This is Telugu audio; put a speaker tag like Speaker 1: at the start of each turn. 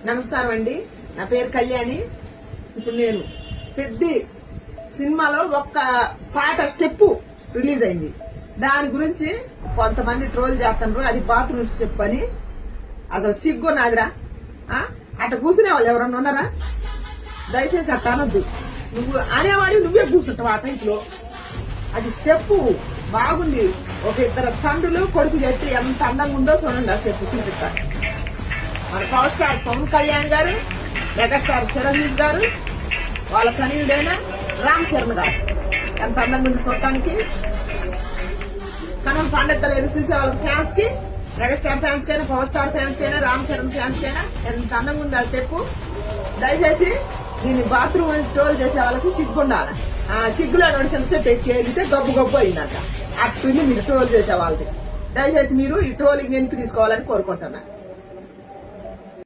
Speaker 1: నమస్కారం అండి, నా పేరు కళ్యాణి. ఇప్పుడు నేను పెద్ద సినిమాలో ఒక్క పాట స్టెప్ రిలీజ్ అయింది. దాని గురించి కొంతమంది ట్రోల్ చేస్తున్నారు. అది బాత్రూమ్ స్టెప్ అని. అసలు సిగ్గు నాదిరా. అట్లా కూర్చునే వాళ్ళు ఎవరన్నా ఉన్నారా? దయచేసి అట్లా అనొద్దు. నువ్వు అనేవాడి నువ్వే కూర్చుంటావు ఆ టైంలో. అది స్టెప్ బాగుంది. ఒక ఇద్దరు తండ్రులు కొడుకు చెప్తే ఎంత అందంగా ఉందో చూడండి. ఆ స్టెప్ చూపిస్తా. మన పవర్ స్టార్ పవన్ కళ్యాణ్ గారు, మెగాస్టార్ చిరంజీవి గారు, వాళ్ళ కనీయుడైన రామ్ చరణ్ గారు ఎంత అందంగా ఉంది చూడటానికి. కనం పండగ లేదు చూసే వాళ్ళ ఫ్యాన్స్ కి, మెగాస్టార్ ఫ్యాన్స్ కైనా, పవర్ స్టార్ ఫ్యాన్స్ కైనా, రామ్ చరణ్ ఫ్యాన్స్ కైనా ఎంత అందంగా ఉంది ఆ స్టెప్. దయచేసి దీన్ని బాత్రూమ్ ట్రోల్ చేసే వాళ్ళకి సిగ్గు ఉండాలి. సిగ్గులో నడిచిన సెట్ ఎక్కితే గబ్బు గబ్బు అయిందంట. అప్పుడు మీరు ట్రోల్ చేసే వాళ్ళకి దయచేసి మీరు ఈ ట్రోలింగ్ ఎందుకు తీసుకోవాలని కోరుకుంటున్నా.